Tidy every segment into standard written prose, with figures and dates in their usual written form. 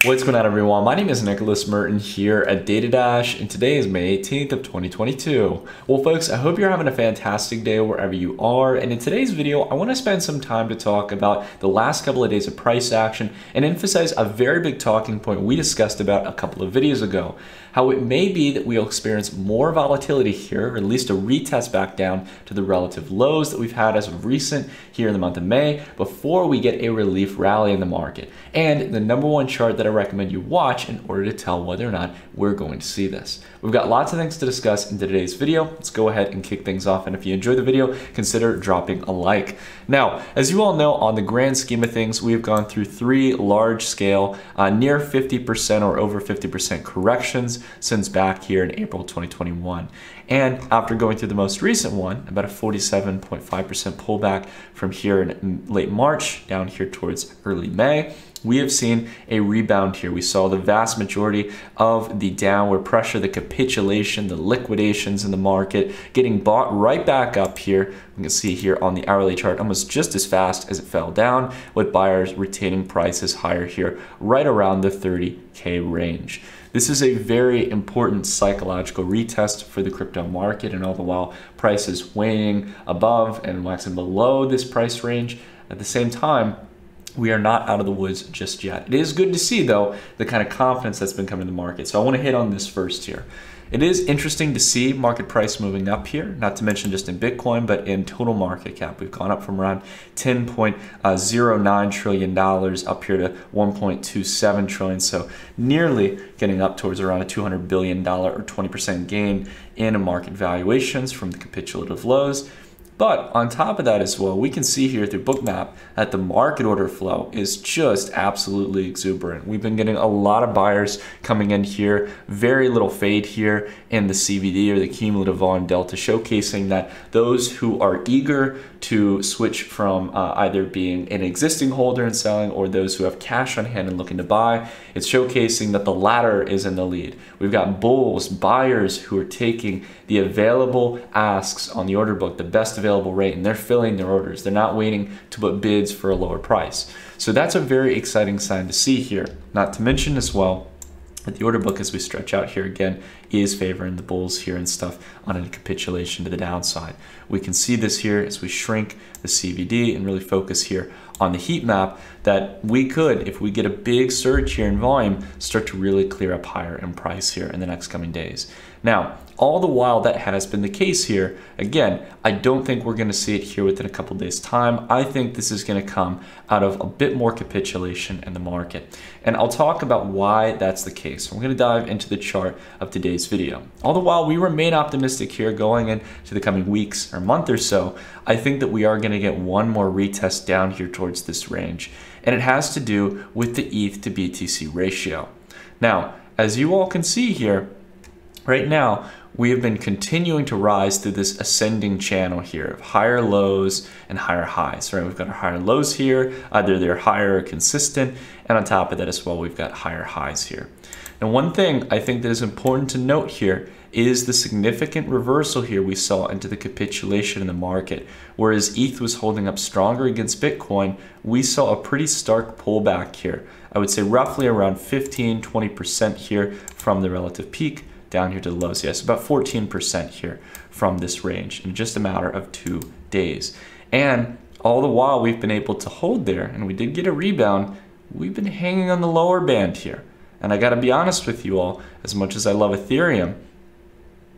What's going on, everyone? My name is Nicholas Merton here at DataDash, and today is May 18th of 2022. Well, folks, I hope you're having a fantastic day wherever you are, and in today's video, I want to spend some time to talk about the last couple of days of price action and emphasize a very big talking point we discussed about a couple of videos ago. How it may be that we'll experience more volatility here, or at least a retest back down to the relative lows that we've had as of recent here in the month of May before we get a relief rally in the market. And the number one chart that I recommend you watch in order to tell whether or not we're going to see this. We've got lots of things to discuss in today's video. Let's go ahead and kick things off. And if you enjoy the video, consider dropping a like. Now, as you all know, on the grand scheme of things, we've gone through three large scale, near 50% or over 50% corrections since back here in April 2021. And after going through the most recent one, about a 47.5% pullback from here in late March down here towards early May, we have seen a rebound here. We saw the vast majority of the downward pressure, the capitulation, the liquidations in the market getting bought right back up here. We can see here on the hourly chart almost just as fast as it fell down, with buyers retaining prices higher here right around the 30K range. This is a very important psychological retest for the crypto market, and all the while prices weighing above and waxing below this price range. At the same time, we are not out of the woods just yet. It is good to see, though, the kind of confidence that's been coming to the market. So I want to hit on this first here. It is interesting to see market price moving up here, not to mention just in Bitcoin, but in total market cap. We've gone up from around $10.09 trillion up here to $1.27 trillion. So nearly getting up towards around a $200 billion or 20% gain in market valuations from the capitulative lows. But on top of that as well, we can see here through Bookmap that the market order flow is just absolutely exuberant. We've been getting a lot of buyers coming in here, very little fade here in the CVD or the cumulative volume delta, showcasing that those who are eager to switch from either being an existing holder and selling, or those who have cash on hand and looking to buy, it's showcasing that the latter is in the lead. We've got bulls, buyers who are taking the available asks on the order book, the best available rate, and they're filling their orders. They're not waiting to put bids for a lower price. So that's a very exciting sign to see here. Not to mention as well that the order book, as we stretch out here again, is favoring the bulls here and stuff on a capitulation to the downside. We can see this here as we shrink the CVD and really focus here on the heat map, that we could, if we get a big surge here in volume, start to really clear up higher in price here in the next coming days. Now, all the while that has been the case here, again, I don't think we're going to see it here within a couple days' time. I think this is going to come out of a bit more capitulation in the market. And I'll talk about why that's the case. We're going to dive into the chart of today's video. All the while, we remain optimistic here going into the coming weeks or month or so. I think that we are going to get one more retest down here towards this range. And it has to do with the ETH to BTC ratio. Now, as you all can see here, right now, we have been continuing to rise through this ascending channel here of higher lows and higher highs, right? We've got our higher lows here, either they're higher or consistent, and on top of that as well, we've got higher highs here. And one thing I think that is important to note here is the significant reversal here we saw into the capitulation in the market. Whereas ETH was holding up stronger against Bitcoin, we saw a pretty stark pullback here. I would say roughly around 15–20% here from the relative peak down here to the lows. Yes, about 14% here from this range in just a matter of 2 days. And all the while we've been able to hold there, and we did get a rebound, we've been hanging on the lower band here. And I gotta be honest with you all, as much as I love Ethereum,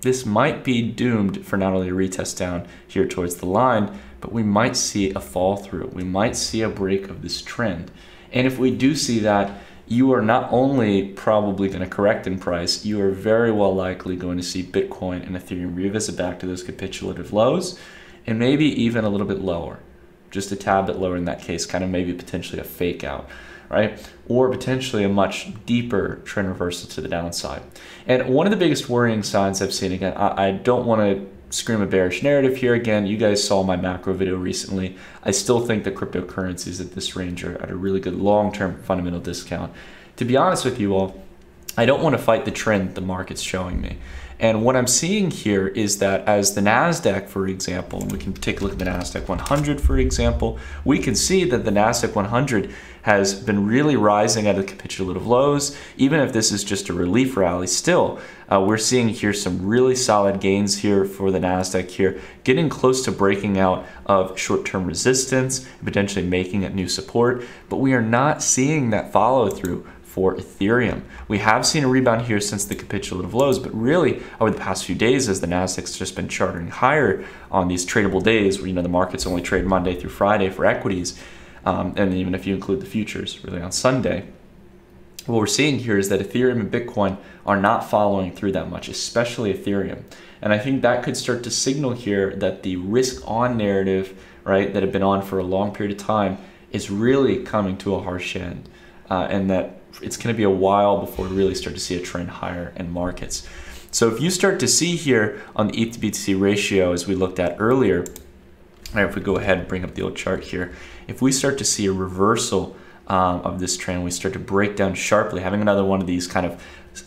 this might be doomed for not only a retest down here towards the line, but we might see a fall through. We might see a break of this trend. And if we do see that, you are not only probably going to correct in price, you are very well likely going to see Bitcoin and Ethereum revisit back to those capitulative lows, and maybe even a little bit lower, just a tad bit lower in that case, kind of maybe potentially a fake out, right? Or potentially a much deeper trend reversal to the downside. And one of the biggest worrying signs I've seen, again, I don't want to scream a bearish narrative here. Again, you guys saw my macro video recently. I still think that cryptocurrencies at this range are at a really good long-term fundamental discount. To be honest with you all, I don't want to fight the trend the market's showing me. And what I'm seeing here is that as the NASDAQ, for example, and we can take a look at the NASDAQ 100, for example, we can see that the NASDAQ 100 has been really rising out of the capitulative lows. Even if this is just a relief rally, still, we're seeing here some really solid gains here for the NASDAQ here, getting close to breaking out of short-term resistance, potentially making it new support, but we are not seeing that follow through for Ethereum. We have seen a rebound here since the capitulative lows, but really over the past few days, as the Nasdaq's just been charting higher on these tradable days where, the markets only trade Monday through Friday for equities, and even if you include the futures, really on Sunday, what we're seeing here is that Ethereum and Bitcoin are not following through that much, especially Ethereum. And I think that could start to signal here that the risk on narrative, right, that had been on for a long period of time is really coming to a harsh end, and that it's going to be a while before we really start to see a trend higher in markets. So if you start to see here on the ETH to BTC ratio, as we looked at earlier, right, if we go ahead and bring up the old chart here, if we start to see a reversal of this trend, we start to break down sharply, having another one of these kind of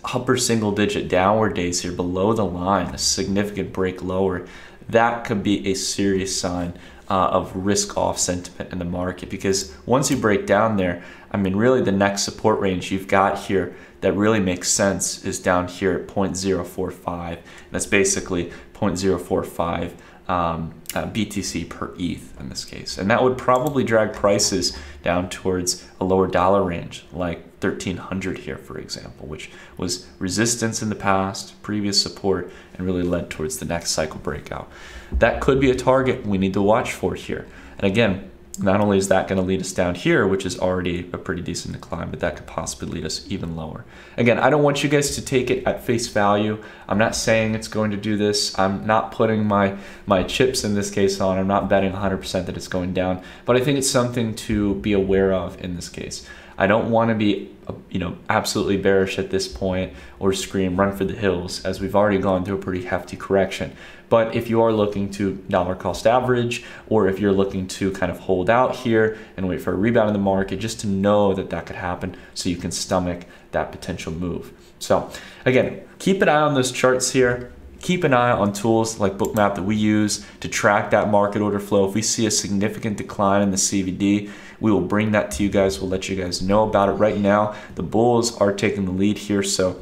upper single digit downward days here below the line, a significant break lower, that could be a serious sign of risk off sentiment in the market. Because once you break down there, really the next support range you've got here that really makes sense is down here at 0.045. That's basically 0.045 BTC per ETH in this case. And that would probably drag prices down towards a lower dollar range, like 1300 here, for example, which was resistance in the past, previous support, and really led towards the next cycle breakout. That could be a target we need to watch for here. And again, not only is that going to lead us down here, which is already a pretty decent decline, but that could possibly lead us even lower. Again, I don't want you guys to take it at face value. I'm not saying it's going to do this. I'm not putting my chips in this case on. I'm not betting 100% that it's going down, but I think it's something to be aware of in this case. I don't want to be, absolutely bearish at this point or scream run for the hills, as we've already gone through a pretty hefty correction. But if you are looking to dollar cost average, or if you're looking to kind of hold out here and wait for a rebound in the market, just to know that that could happen so you can stomach that potential move. So again, keep an eye on those charts here. Keep an eye on tools like Bookmap that we use to track that market order flow. If we see a significant decline in the CVD, we will bring that to you guys. We'll let you guys know about it. Right now, the bulls are taking the lead here, so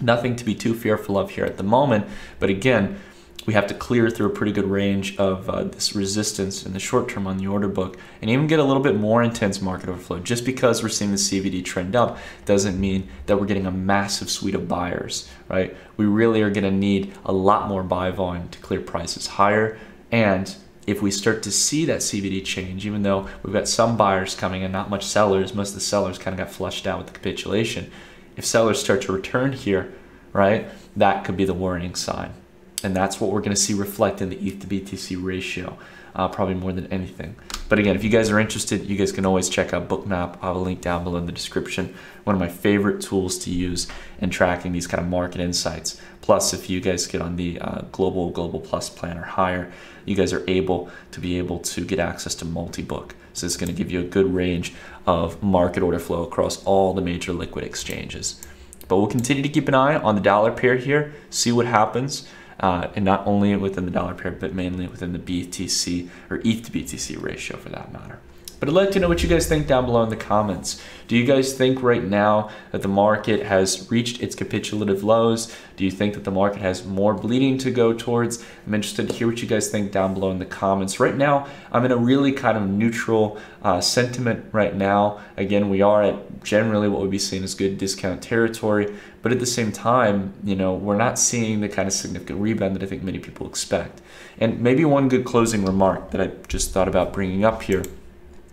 nothing to be too fearful of here at the moment. But again, we have to clear through a pretty good range of this resistance in the short term on the order book and even get a little bit more intense market overflow. Just because we're seeing the CVD trend up doesn't mean that we're getting a massive suite of buyers, right? We really are going to need a lot more buy volume to clear prices higher. And if we start to see that CVD change, even though we've got some buyers coming and not much sellers, most of the sellers kind of got flushed out with the capitulation. If sellers start to return here, right, that could be the warning sign. And that's what we're going to see reflect in the ETH to BTC ratio, probably more than anything. But again, if you guys are interested, you guys can always check out Bookmap. I'll have a link down below in the description. One of my favorite tools to use in tracking these kind of market insights. Plus, if you guys get on the Global Plus plan or higher, you guys are able to get access to multi-book. So it's going to give you a good range of market order flow across all the major liquid exchanges. But we'll continue to keep an eye on the dollar pair here, see what happens. And not only within the dollar pair, but mainly within the BTC or ETH to BTC ratio for that matter. But I'd like to know what you guys think down below in the comments. Do you guys think right now that the market has reached its capitulative lows? Do you think that the market has more bleeding to go towards? I'm interested to hear what you guys think down below in the comments. Right now, I'm in a really kind of neutral sentiment right now. Again, we are at generally what would be seen as good discount territory, but at the same time, we're not seeing the kind of significant rebound that I think many people expect. And maybe one good closing remark that I just thought about bringing up here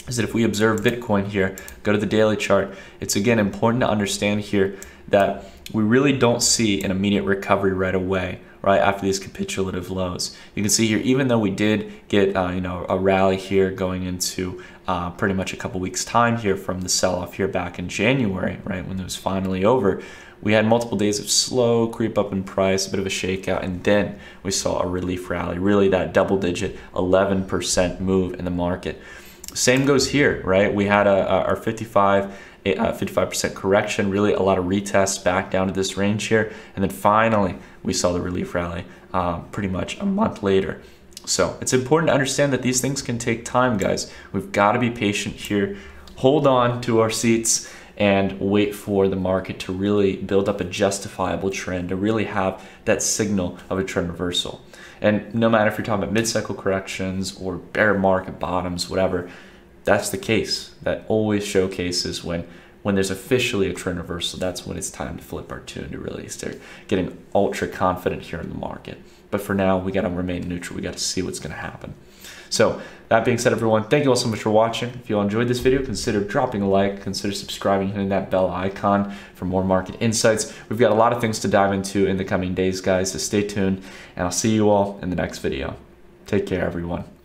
is that if we observe Bitcoin here, go to the daily chart, it's again important to understand here that we really don't see an immediate recovery right away, right after these capitulative lows. You can see here, even though we did get a rally here going into pretty much a couple weeks time here from the sell-off here back in January, right when it was finally over, we had multiple days of slow creep up in price, a bit of a shakeout, and then we saw a relief rally, really that double-digit 11% move in the market. Same goes here, right? We had our 55 55% correction, really a lot of retests back down to this range here. And then finally, we saw the relief rally pretty much a month later. So it's important to understand that these things can take time, guys. We've got to be patient here, hold on to our seats, and wait for the market to really build up a justifiable trend, to really have that signal of a trend reversal. And no matter if you're talking about mid-cycle corrections or bear market bottoms, whatever, that's the case. That always showcases when there's officially a trend reversal. That's when it's time to flip our tune, to really start getting ultra confident here in the market. But for now, we got to remain neutral. We got to see what's going to happen. So that being said, everyone, thank you all so much for watching. If you all enjoyed this video, consider dropping a like, consider subscribing, hitting that bell icon for more market insights. We've got a lot of things to dive into in the coming days, guys, so stay tuned, and I'll see you all in the next video. Take care, everyone.